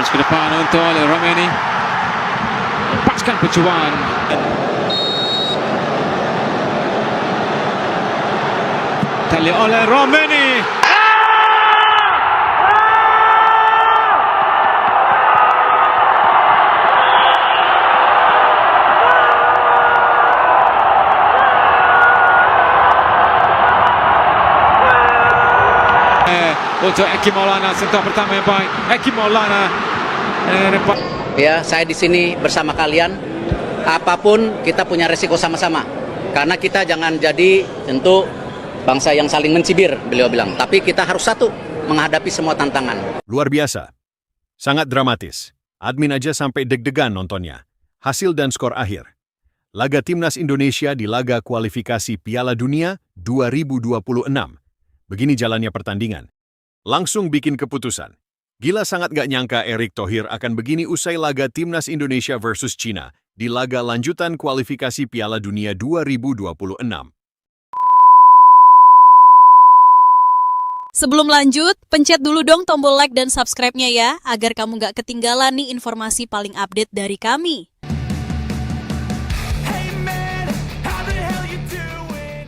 chance ke depan untuk Romeni. Lepaskan pecuan. Tali oleh Romeni. Untuk Eki Maulana, sentuh pertama yang baik. Eki Maulana. Ya, saya di sini bersama kalian. Apapun kita punya resiko sama-sama. Karena kita jangan jadi tentu bangsa yang saling mencibir, beliau bilang. Tapi kita harus satu menghadapi semua tantangan. Luar biasa. Sangat dramatis. Admin aja sampai deg-degan nontonnya. Hasil dan skor akhir. Laga Timnas Indonesia di laga kualifikasi Piala Dunia 2026. Begini jalannya pertandingan. Langsung bikin keputusan. Gila sangat gak nyangka Erick Thohir akan begini usai laga Timnas Indonesia versus China di laga lanjutan kualifikasi Piala Dunia 2026. Sebelum lanjut, pencet dulu dong tombol like dan subscribe-nya ya, agar kamu gak ketinggalan nih informasi paling update dari kami.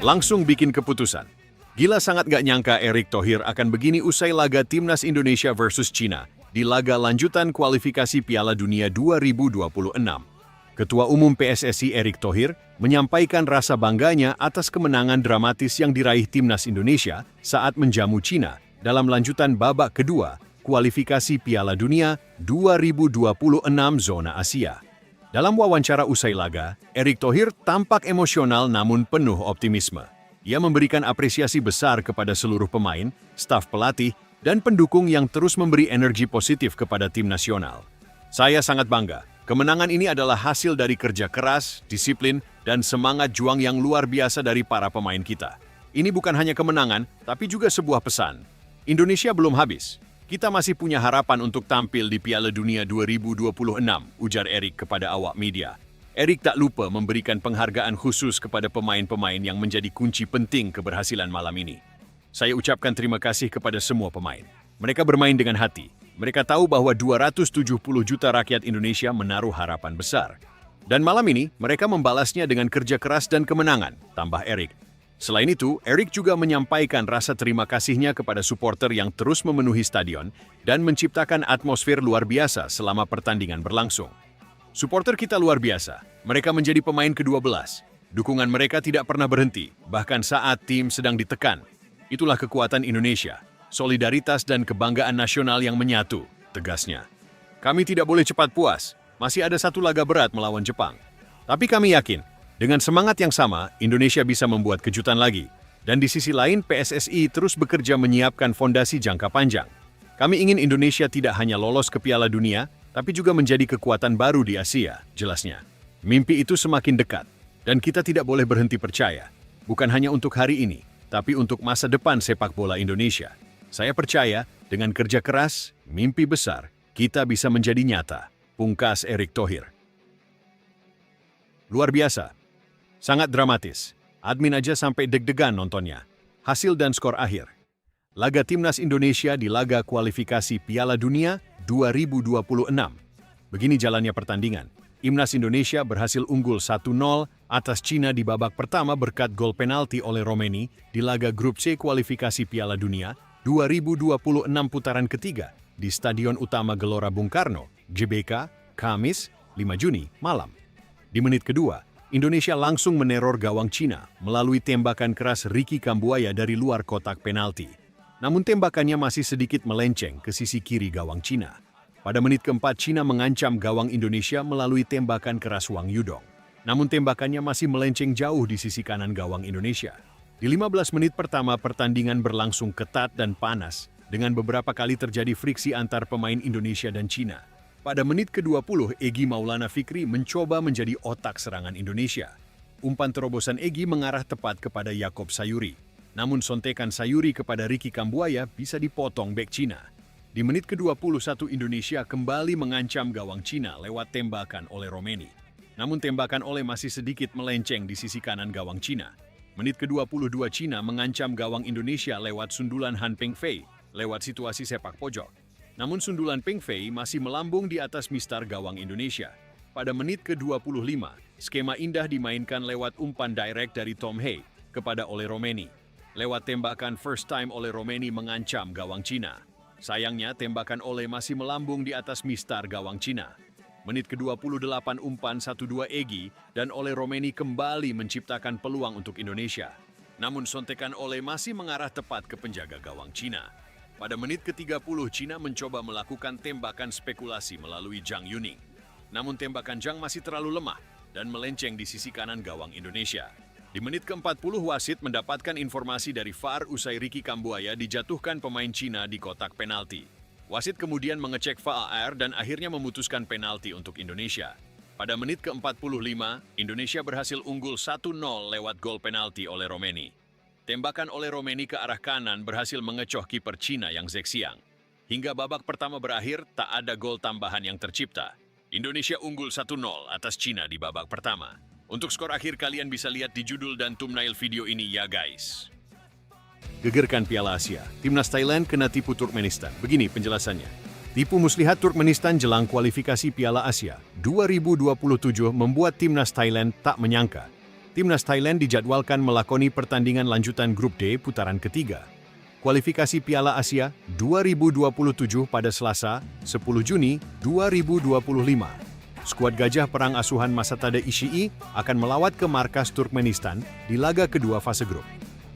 Langsung bikin keputusan. Gila sangat gak nyangka Erick Thohir akan begini usai laga Timnas Indonesia versus China di laga lanjutan kualifikasi Piala Dunia 2026. Ketua Umum PSSI Erick Thohir menyampaikan rasa bangganya atas kemenangan dramatis yang diraih Timnas Indonesia saat menjamu China dalam lanjutan babak kedua kualifikasi Piala Dunia 2026 zona Asia. Dalam wawancara usai laga, Erick Thohir tampak emosional namun penuh optimisme. Ia memberikan apresiasi besar kepada seluruh pemain, staf pelatih, dan pendukung yang terus memberi energi positif kepada tim nasional. Saya sangat bangga. Kemenangan ini adalah hasil dari kerja keras, disiplin, dan semangat juang yang luar biasa dari para pemain kita. Ini bukan hanya kemenangan, tapi juga sebuah pesan. Indonesia belum habis. Kita masih punya harapan untuk tampil di Piala Dunia 2026, ujar Erick kepada awak media. Erick tak lupa memberikan penghargaan khusus kepada pemain-pemain yang menjadi kunci penting keberhasilan malam ini. Saya ucapkan terima kasih kepada semua pemain. Mereka bermain dengan hati. Mereka tahu bahwa 270 juta rakyat Indonesia menaruh harapan besar. Dan malam ini, mereka membalasnya dengan kerja keras dan kemenangan, tambah Erick. Selain itu, Erick juga menyampaikan rasa terima kasihnya kepada supporter yang terus memenuhi stadion dan menciptakan atmosfer luar biasa selama pertandingan berlangsung. Supporter kita luar biasa. Mereka menjadi pemain ke-12. Dukungan mereka tidak pernah berhenti, bahkan saat tim sedang ditekan. Itulah kekuatan Indonesia, solidaritas dan kebanggaan nasional yang menyatu, tegasnya. Kami tidak boleh cepat puas, masih ada satu laga berat melawan Jepang. Tapi kami yakin, dengan semangat yang sama, Indonesia bisa membuat kejutan lagi. Dan di sisi lain, PSSI terus bekerja menyiapkan fondasi jangka panjang. Kami ingin Indonesia tidak hanya lolos ke Piala Dunia, tapi juga menjadi kekuatan baru di Asia, jelasnya. Mimpi itu semakin dekat, dan kita tidak boleh berhenti percaya. Bukan hanya untuk hari ini, tapi untuk masa depan sepak bola Indonesia. Saya percaya, dengan kerja keras, mimpi besar, kita bisa menjadi nyata. Pungkas Erick Thohir. Luar biasa. Sangat dramatis. Admin aja sampai deg-degan nontonnya. Hasil dan skor akhir. Laga Timnas Indonesia di laga kualifikasi Piala Dunia 2026. Begini jalannya pertandingan. Timnas Indonesia berhasil unggul 1-0 atas China di babak pertama berkat gol penalti oleh Romeni di laga grup C kualifikasi Piala Dunia 2026 putaran ketiga di Stadion Utama Gelora Bung Karno, GBK, Kamis, 5 Juni, malam. Di menit kedua, Indonesia langsung meneror gawang China melalui tembakan keras Ricky Kambuaya dari luar kotak penalti. Namun tembakannya masih sedikit melenceng ke sisi kiri gawang China. Pada menit keempat, China mengancam gawang Indonesia melalui tembakan keras Wang Yudong. Namun tembakannya masih melenceng jauh di sisi kanan gawang Indonesia. Di 15 menit pertama, pertandingan berlangsung ketat dan panas, dengan beberapa kali terjadi friksi antar pemain Indonesia dan China. Pada menit ke-20, Egy Maulana Fikri mencoba menjadi otak serangan Indonesia. Umpan terobosan Egy mengarah tepat kepada Yaakob Sayuri. Namun sontekan Sayuri kepada Ricky Kambuaya bisa dipotong bek Cina. Di menit ke-21 Indonesia kembali mengancam gawang Cina lewat tembakan oleh Romeni. Namun tembakan oleh masih sedikit melenceng di sisi kanan gawang Cina. Menit ke-22 Cina mengancam gawang Indonesia lewat sundulan Han Pengfei lewat situasi sepak pojok. Namun sundulan Peng Fei masih melambung di atas mistar gawang Indonesia. Pada menit ke-25, skema indah dimainkan lewat umpan direct dari Tom Hei kepada Ole Romeni. Lewat tembakan first time Ole Romeni mengancam gawang Cina. Sayangnya tembakan Ole masih melambung di atas mistar gawang Cina. Menit ke-28 umpan 1-2 Egy dan Ole Romeni kembali menciptakan peluang untuk Indonesia. Namun sontekan Ole masih mengarah tepat ke penjaga gawang Cina. Pada menit ke-30, Cina mencoba melakukan tembakan spekulasi melalui Zhang Yuning. Namun tembakan Zhang masih terlalu lemah dan melenceng di sisi kanan gawang Indonesia. Di menit ke-40, wasit mendapatkan informasi dari VAR usai Ricky Kambuaya dijatuhkan pemain Cina di kotak penalti. Wasit kemudian mengecek VAR dan akhirnya memutuskan penalti untuk Indonesia. Pada menit ke-45, Indonesia berhasil unggul 1-0 lewat gol penalti oleh Romeni. Tembakan oleh Romeni ke arah kanan berhasil mengecoh kiper Cina yang Zexiang. Hingga babak pertama berakhir, tak ada gol tambahan yang tercipta. Indonesia unggul 1-0 atas Cina di babak pertama. Untuk skor akhir kalian bisa lihat di judul dan thumbnail video ini ya guys. Gegerkan Piala Asia, timnas Thailand kena tipu Turkmenistan. Begini penjelasannya. Tipu muslihat Turkmenistan jelang kualifikasi Piala Asia 2027 membuat timnas Thailand tak menyangka. Timnas Thailand dijadwalkan melakoni pertandingan lanjutan Grup D putaran ketiga. Kualifikasi Piala Asia 2027 pada Selasa, 10 Juni 2025. Skuad Gajah Perang asuhan Masatada Ishii akan melawat ke markas Turkmenistan di laga kedua fase grup.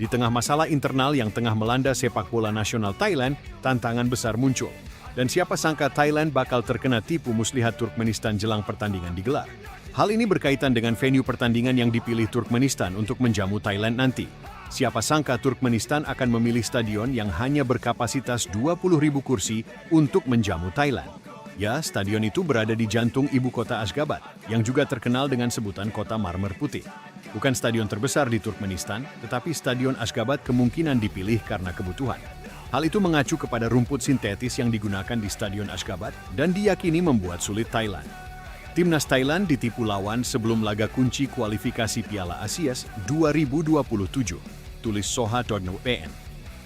Di tengah masalah internal yang tengah melanda sepak bola nasional Thailand, tantangan besar muncul. Dan siapa sangka Thailand bakal terkena tipu muslihat Turkmenistan jelang pertandingan digelar. Hal ini berkaitan dengan venue pertandingan yang dipilih Turkmenistan untuk menjamu Thailand nanti. Siapa sangka Turkmenistan akan memilih stadion yang hanya berkapasitas 20.000 kursi untuk menjamu Thailand. Ya, stadion itu berada di jantung ibu kota Ashgabat, yang juga terkenal dengan sebutan kota marmer putih. Bukan stadion terbesar di Turkmenistan, tetapi stadion Ashgabat kemungkinan dipilih karena kebutuhan. Hal itu mengacu kepada rumput sintetis yang digunakan di stadion Ashgabat dan diyakini membuat sulit Thailand. Timnas Thailand ditipu lawan sebelum laga kunci kualifikasi Piala Asia 2027, tulis soha.no.pn.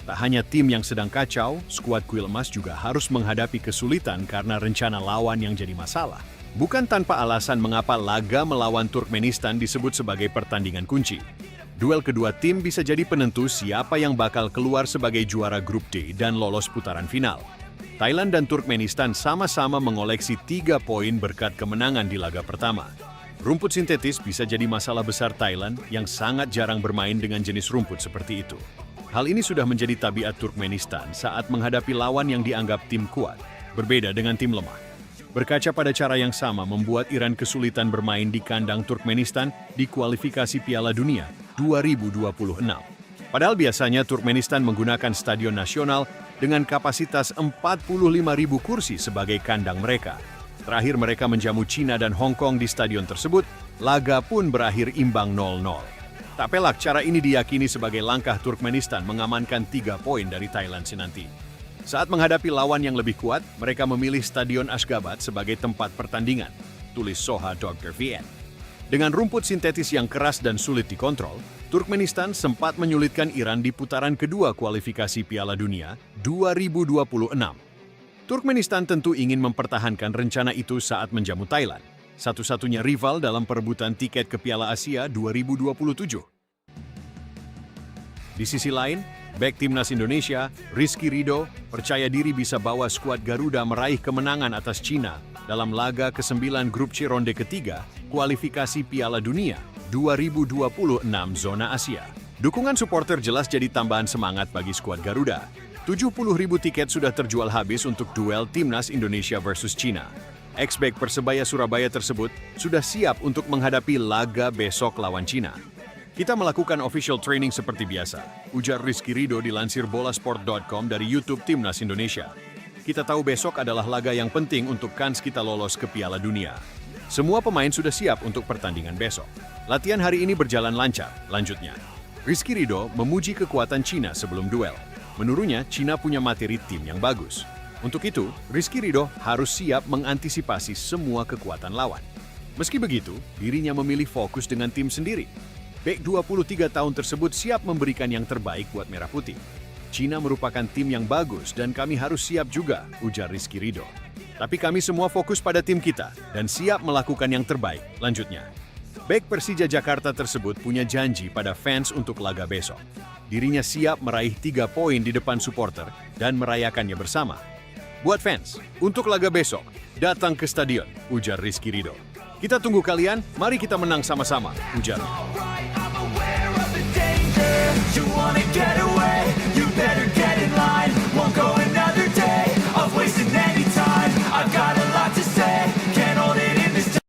Tak hanya tim yang sedang kacau, skuad kuil emas juga harus menghadapi kesulitan karena rencana lawan yang jadi masalah. Bukan tanpa alasan mengapa laga melawan Turkmenistan disebut sebagai pertandingan kunci. Duel kedua tim bisa jadi penentu siapa yang bakal keluar sebagai juara Grup D dan lolos putaran final. Thailand dan Turkmenistan sama-sama mengoleksi 3 poin berkat kemenangan di laga pertama. Rumput sintetis bisa jadi masalah besar Thailand yang sangat jarang bermain dengan jenis rumput seperti itu. Hal ini sudah menjadi tabiat Turkmenistan saat menghadapi lawan yang dianggap tim kuat, berbeda dengan tim lemah. Berkaca pada cara yang sama membuat Iran kesulitan bermain di kandang Turkmenistan di kualifikasi Piala Dunia 2026. Padahal biasanya Turkmenistan menggunakan stadion nasional dengan kapasitas 45.000 kursi sebagai kandang mereka. Terakhir mereka menjamu Cina dan Hong Kong di stadion tersebut, laga pun berakhir imbang 0-0. Tak pelak cara ini diyakini sebagai langkah Turkmenistan mengamankan 3 poin dari Thailand nanti. Saat menghadapi lawan yang lebih kuat, mereka memilih stadion Ashgabat sebagai tempat pertandingan, tulis soha.vn. Dengan rumput sintetis yang keras dan sulit dikontrol, Turkmenistan sempat menyulitkan Iran di putaran kedua kualifikasi Piala Dunia 2026. Turkmenistan tentu ingin mempertahankan rencana itu saat menjamu Thailand, satu-satunya rival dalam perebutan tiket ke Piala Asia 2027. Di sisi lain, bek timnas Indonesia, Rizky Ridho, percaya diri bisa bawa skuad Garuda meraih kemenangan atas Cina dalam laga ke-9 Grup C ronde ketiga kualifikasi Piala Dunia 2026 zona Asia. Dukungan supporter jelas jadi tambahan semangat bagi skuad Garuda. 70.000 tiket sudah terjual habis untuk duel timnas Indonesia versus Cina. Ex-bek Persebaya Surabaya tersebut sudah siap untuk menghadapi laga besok lawan Cina. Kita melakukan official training seperti biasa, ujar Rizky Ridho dilansir bolasport.com dari YouTube Timnas Indonesia. Kita tahu besok adalah laga yang penting untuk kans kita lolos ke Piala Dunia. Semua pemain sudah siap untuk pertandingan besok. Latihan hari ini berjalan lancar, lanjutnya. Rizky Ridho memuji kekuatan Cina sebelum duel. Menurutnya, Cina punya materi tim yang bagus. Untuk itu, Rizky Ridho harus siap mengantisipasi semua kekuatan lawan. Meski begitu, dirinya memilih fokus dengan tim sendiri. Bek 23 tahun tersebut siap memberikan yang terbaik buat Merah Putih. Cina merupakan tim yang bagus dan kami harus siap juga, ujar Rizky Ridho. Tapi kami semua fokus pada tim kita dan siap melakukan yang terbaik, lanjutnya. Bek Persija Jakarta tersebut punya janji pada fans untuk laga besok. Dirinya siap meraih 3 poin di depan supporter dan merayakannya bersama. Buat fans, untuk laga besok, datang ke stadion, ujar Rizky Ridho. Kita tunggu kalian, mari kita menang sama-sama, ujar. You wanna